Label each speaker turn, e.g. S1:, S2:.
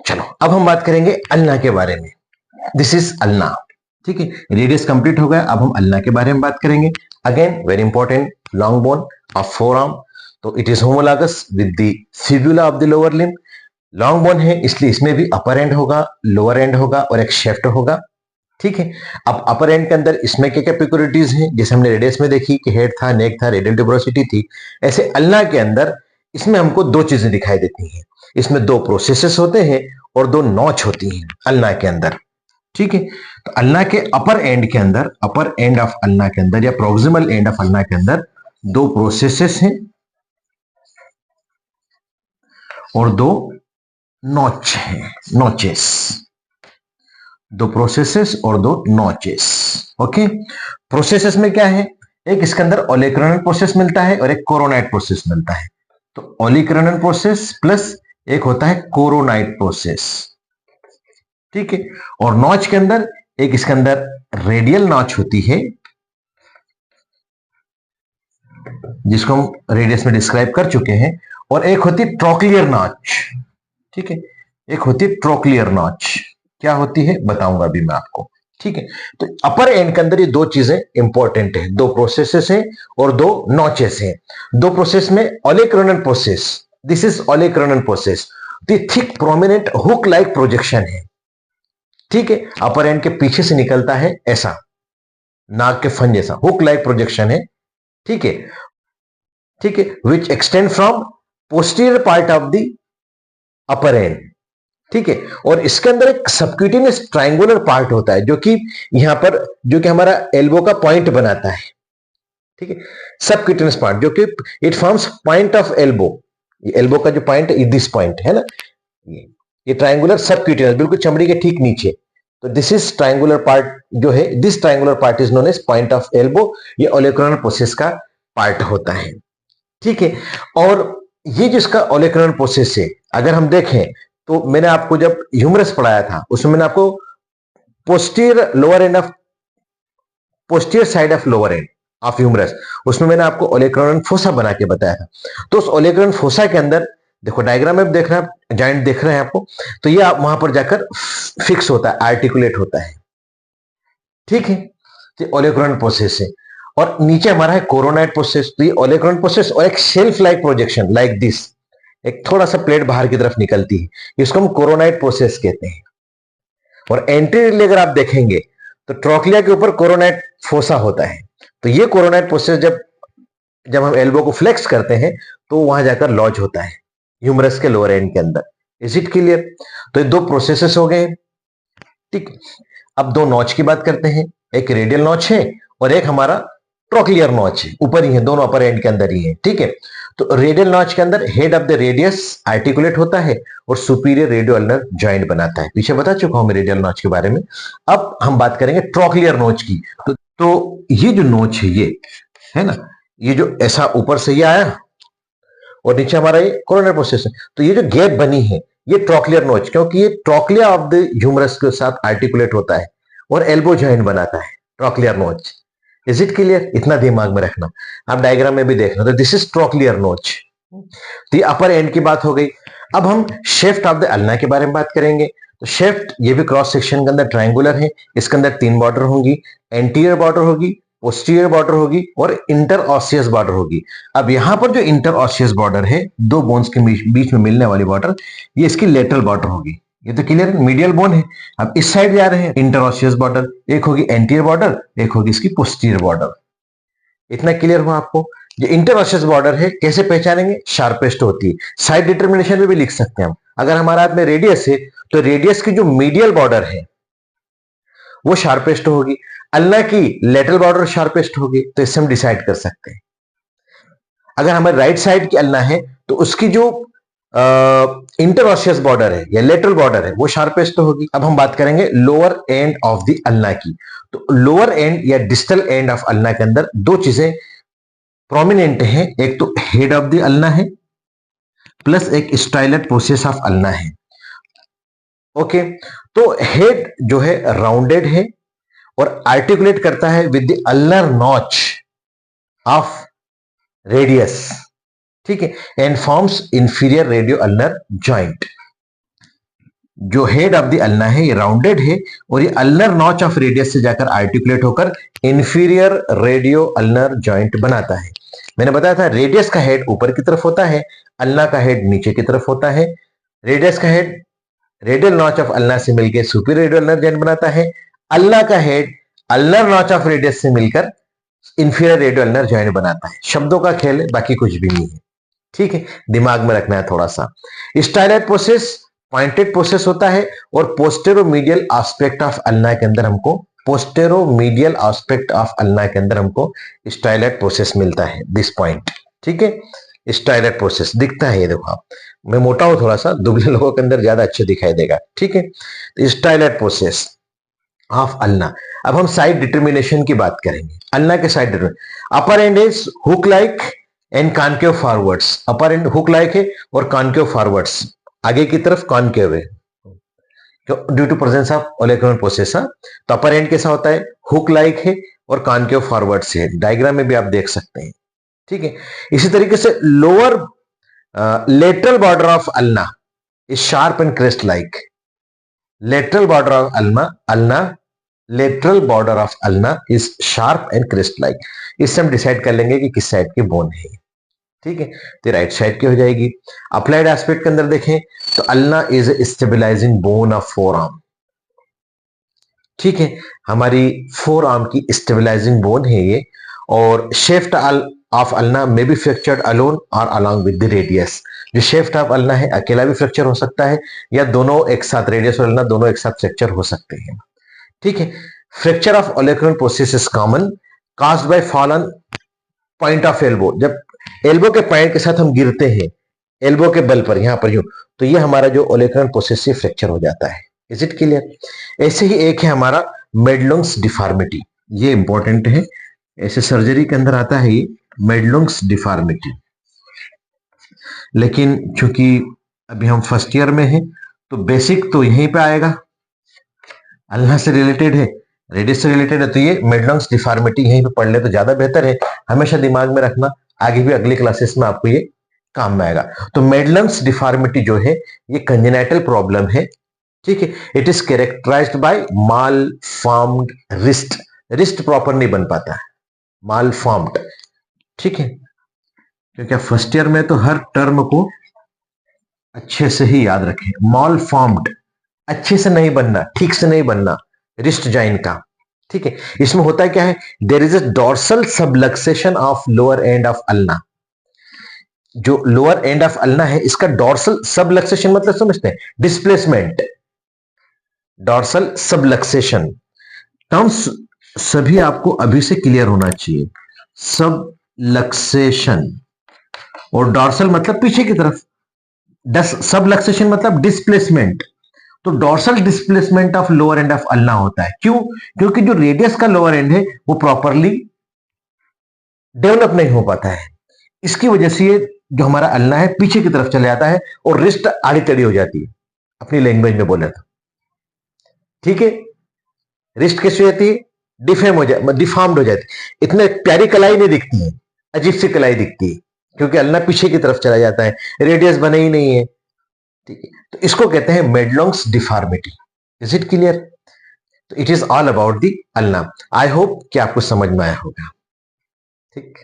S1: चलो अब हम बात करेंगे अल्ना के बारे में। This is ulna. ठीक है, रेडियस कंप्लीट हो गया, अब हम अल्ना के बारे में बात करेंगे। Again very important, long bone of forearm, तो it is homologous with the fibula of the lower limb. Long bone है इसलिए इसमें भी अपर एंड होगा, लोअर एंड होगा और एक शेफ्ट होगा। ठीक है, अब अपर एंड के अंदर इसमें क्या क्या पेक्युलिटीज हैं, जैसे हमने रेडियस में देखी कि हेड था, नेक था, रेडियल ट्यूबरोसिटी थी, ऐसे अल्ना के अंदर इसमें हमको दो चीजें दिखाई देती हैं। इसमें दो प्रोसेसेस होते हैं और दो नॉच होती हैं अल्ना के अंदर। ठीक है, तो अल्ना के अपर एंड के अंदर, अपर एंड ऑफ अल्ना के अंदर या प्रोक्सिमल एंड ऑफ अल्ना के अंदर दो प्रोसेसेस हैं और दो नॉच हैं, नॉचेस, दो प्रोसेसेस और दो नॉचेस। ओके, प्रोसेसेस में क्या है, एक इसके अंदर ओलेक्रोनल प्रोसेस मिलता है और एक कोरोनाइट प्रोसेस मिलता है। तो ओलिक्रोनल प्रोसेस प्लस एक होता है कोरोनाइट प्रोसेस। ठीक है, और नॉच के अंदर एक इसके अंदर रेडियल नॉच होती है जिसको हम रेडियस में डिस्क्राइब कर चुके हैं, और एक होती है ट्रोक्लियर नॉच। ठीक है, एक होती है ट्रोक्लियर नॉच, क्या होती है बताऊंगा अभी मैं आपको। ठीक है, तो अपर एंड के अंदर ये दो चीजें इंपॉर्टेंट है, दो प्रोसेसेस हैं और दो नॉचेस हैं। दो प्रोसेस में olecranon process, this is olecranon process, the thick prominent hook like projection है। ठीक है, अपर एंड के पीछे से निकलता है ऐसा, नाक के फन जैसा हुक लाइक प्रोजेक्शन है। ठीक है, ठीक है, which extend from posterior part of the upper and. ठीक है, और इसके अंदर एक सबक्यूटेनियस ट्रायंगुलर पार्ट होता है जो कि यहां पर, जो कि हमारा एल्बो का पॉइंट बनाता है। ठीक है, सबक्यूटेनियस पार्ट जो कि it forms point of elbow, elbow का जो पॉइंट है दिस पॉइंट है ना, ये ट्रायंगुलर सबक्यूटेनियस बिल्कुल चमड़ी के ठीक नीचे। तो दिस इज ट्रायंगुलर पार्ट जो है, this triangular part is known as point of elbow, ये ओलेक्रोनल प्रोसेस का पार्ट होता है। ठीक है, और ये जिसका ओलेक्रोनल प्रोसेस है, अगर हम देखें तो मैंने आपको जब ह्यूमरस पढ़ाया था उसमें मैंने आपको posterior lower end of, posterior side of lower end of humerus, उसमें मैंने आपको ओलेक्रोनल फोसा बना के बताया था। तो उस ओलेक्रोनल फोसा के अंदर देखो, डायग्राम में देख रहे हैं, जॉइंट देख रहे हैं आपको, तो ये आप वहां पर जाकर फिक्स होता है, आर्टिकुलेट होता है। ठीक है, तो ओलेक्रोनल प्रोसेस है, और नीचे हमारा है कोरोनाइट प्रोसेस। तो ये ओलेक्रोनल प्रोसेस और एक shelf like projection like this, एक थोड़ा सा प्लेट बाहर की तरफ निकलती है, इसको हम कोरोनाइट प्रोसेस कहते हैं। और एंटीरियरली अगर आप देखेंगे तो ट्रोक्लिया के ऊपर कोरोनाइट फोसा होता है। तो ये कोरोनाइट प्रोसेस जब जब हम एल्बो को फ्लेक्स करते हैं तो वहां जाकर लॉज होता है ह्यूमरस के लोअर एंड के अंदर। Is it clear? तो ये दो प्रोसेसेस हो गए। ठीक, अब दो नॉच की बात करते हैं, एक रेडियल नॉच है और एक हमारा ट्रोक्लियर नॉच है, ऊपर ही है, दोनों अपर एंड के अंदर ही है। ठीक है, तो रेडियल नॉच के अंदर head of the radius articulate होता है और सुपीरियर रेडियो अल्नर जॉइंट बनाता है। पीछे बता चुका हूं मैं रेडियल नॉच के बारे में। अब हम बात करेंगे ट्रोक्लियर नॉच की। तो ये जो नॉच है, ये है ना, ये जो ऐसा ऊपर से ये आया और नीचे हमारा ये कोरोनरी प्रोसेस है, तो ये जो गैप बनी है ये ट्रोक्लियर नोच, क्योंकि ये ट्रोक्लिया ऑफ द ह्यूमरस के साथ आर्टिकुलेट होता है और एल्बो जॉइंट बनाता है, ट्रोक्लियर नोच। Is it clear? इतना दिमाग में रखना, आप डायग्राम में भी देखना। तो दिस इज ट्रोक्लियर नोच। तो ये अपर एंड की बात हो गई। अब हम शेफ्ट ऑफ द अल्ना के बारे में बात करेंगे। तो शेफ्ट ये भी क्रॉस सेक्शन के अंदर ट्रायंगुलर है, इसके अंदर तीन बॉर्डर होंगी, एंटीरियर बॉर्डर होगी, पोस्टीरियर बॉर्डर होगी और इंटर ऑसियस बॉर्डर होगी। अब यहां पर जो इंटर ऑसियस बॉर्डर है, दो बोन्स के बीच में मिलने वाली बॉर्डर, ये इसकी लेटरल बॉर्डर होगी। ये तो क्लियर, मीडियल बोन है। अब इस साइड जा रहे हैं इंटर ऑसियस बॉर्डर, एक होगी एंटीरियर बॉर्डर, एक होगी इसकी पोस्टीरियर बॉर्डर। इतना क्लियर हुआ आपको? जो इंटर ऑसियस बॉर्डर है कैसे पहचानेंगे? शार्पेस्ट होती है, साइड डिटर्मिनेशन में भी लिख सकते हैं हम। अगर हमारे हाथ में रेडियस है तो रेडियस की जो मीडियल बॉर्डर है वो शार्पेस्ट होगी, अल्ना की लेटरल बॉर्डर शार्पेस्ट होगी। तो इससे हम डिसाइड कर सकते हैं। अगर हमारे राइट साइड की अल्ना है तो उसकी जो इंटरऑसियस बॉर्डर है या लेटरल बॉर्डर है वो शार्पेस्ट होगी। अब हम बात करेंगे lower end of the ulna की। तो लोअर एंड या डिस्टल एंड ऑफ अल्ना के अंदर दो चीजें प्रोमिनेंट हैं, एक तो हेड ऑफ द अल्ना है प्लस एक स्टाइलट प्रोसेस ऑफ अल्ना है। ओके, तो हेड जो है राउंडेड है और आर्टिकुलेट करता है with the ulnar notch of radius. ठीक है, and forms inferior radio ulnar joint. जो हेड ऑफ द अल्ना है ये राउंडेड है और ये अल्नर नॉच ऑफ रेडियस से जाकर आर्टिकुलेट होकर इंफीरियर रेडियो अल्नर जॉइंट बनाता है। मैंने बताया था रेडियस का हेड ऊपर की तरफ होता है, अल्ना का हेड नीचे की तरफ होता है। रेडियस का head radial notch of ulna से मिलकर सुपीरियर रेडियो अल्नर जॉइंट बनाता है। अल्ना का head ulnar notch of radius से मिलकर इंफीरियर रेडियो अल्नर जॉइंट बनाता है। शब्दों का खेल है, बाकी कुछ भी नहीं है। ठीक है, दिमाग में रखना है थोड़ा सा। स्टाइलाइट प्रोसेस पॉइंटेड प्रोसेस होता है और पोस्टेरोमीडियल एस्पेक्ट ऑफ अल्ना के अंदर हमको पोस्टेरोमीडियल एस्पेक्ट ऑफ अल्ना के अंदर हमको स्टाइलाइट प्रोसेस मिलता है, दिस पॉइंट। ठीक है, स्टाइलाइट प्रोसेस दिखता है, ये देखो आप, मैं मोटा हूं थोड़ा सा, दुबले लोगों के अंदर ज्यादा अच्छे दिखाई देगा। ठीक है, तो स्टाइलाइट प्रोसेस ऑफ अल्ना। अब हम साइड डिटर्मिनेशन की बात करेंगे। अल्ना के side determination, upper end is hook like and concave forwards. Upper end hook like है और कॉनकेव फॉरवर्ड्स, आगे की तरफ कॉनकेव है due to presence of olecranon process. तो अपर एंड कैसा होता है, हुक लाइक है और कॉनकेव फॉरवर्ड से है, डायग्राम में भी आप देख सकते हैं। ठीक है, इसी तरीके से lower lateral border of ulna is sharp and crest like. Lateral border of ulna lateral border of ulna is sharp and crest like. इससे हम डिसाइड कर लेंगे कि किस साइड की बोन है। ठीक है, तो राइट साइड की हो जाएगी। अप्लाइड एस्पेक्ट के अंदर देखें तो ulna is a stabilising bone of forearm. ठीक है, हमारी फोर आर्म की स्टेबलाइजिंग बोन है ये। और शेफ्ट ऑफ अल्ना में बी फ्रैक्चर्ड अलोन और अलोंग विद द रेडियस। जो शेफ्ट ऑफ अल्ना है अकेला भी फ्रैक्चर हो सकता है या दोनों एक साथ, रेडियस और अल्ना दोनों एक साथ फ्रैक्चर हो सकते हैं। ठीक है, fracture of olecranon process is common caused by fall on point of elbow. जब एल्बो के पॉइंट के साथ हम गिरते हैं, एल्बो के बल पर यहां पर यूं, तो ये हमारा जो ओलेकुलर प्रोसेस से फ्रैक्चर हो जाता है। Is it clear? ऐसे ही एक है हमारा मेडलुंग्स डिफॉर्मिटी, ये इंपॉर्टेंट है, ऐसे सर्जरी के अंदर आता है ये मेडलुंग्स डिफॉर्मिटी। लेकिन चूंकि अभी हम फर्स्ट ईयर में हैं तो बेसिक तो यहीं पे आएगा, अल्लाह से रिलेटेड है, रेडियस से रिलेटेड है, तो ये मेडलुंग्स डिफॉर्मिटी यहीं पे पढ़ ले तो ज्यादा बेहतर है। हमेशा दिमाग में रखना, आगे भी अगली क्लासेस में आपको ये काम में आएगा। तो मेडलुंग्स डिफॉर्मिटी जो है ये कंजेनाइटल प्रॉब्लम है। ठीक है, it is characterised by malformed wrist. Wrist proper नहीं बन पाता है, माल फॉर्म्ड। ठीक है, क्योंकि फर्स्ट ईयर में तो हर टर्म को अच्छे से ही याद रखें। माल फॉर्म्ड, अच्छे से नहीं बनना, ठीक से नहीं बनना, रिस्ट जॉइंट का। ठीक है, इसमें होता है क्या है, there is a dorsal subluxation of lower end of ulna. जो लोअर एंड ऑफ अल्ना है इसका डोर्सल सबलक्सेशन मतलब समझते हैं, डिस्प्लेसमेंट। डोर्सल सबलक्सेशन टर्म्स सभी आपको अभी से क्लियर होना चाहिए। सबलक्सेशन और डोर्सल मतलब पीछे की तरफ, सबलक्सेशन मतलब डिस्प्लेसमेंट। तो dorsal displacement of lower end of ulna होता है। क्यों? क्योंकि जो रेडियस का लोअर एंड है वो प्रॉपरली डेवलप नहीं हो पाता है, इसकी वजह से ये जो हमारा अल्ना है पीछे की तरफ चले जाता है और रिस्ट आड़ी टेढ़ी हो जाती है, अपनी लैंग्वेज में बोले तो। ठीक है, रिस्ट कैसी हो जाती है, डिफॉर्म्ड हो जाती है, इतने प्यारी कलाई नहीं दिखती है, अजीब सी कलाई दिखती है, क्योंकि अल्ना पीछे की तरफ चला जाता है, रेडियस बने ही नहीं है। ठीक है, तो इसको कहते हैं Madelung's deformity. Is it clear? तो it is all about the ulna. I hope कि आपको समझ में आया होगा। ठीक।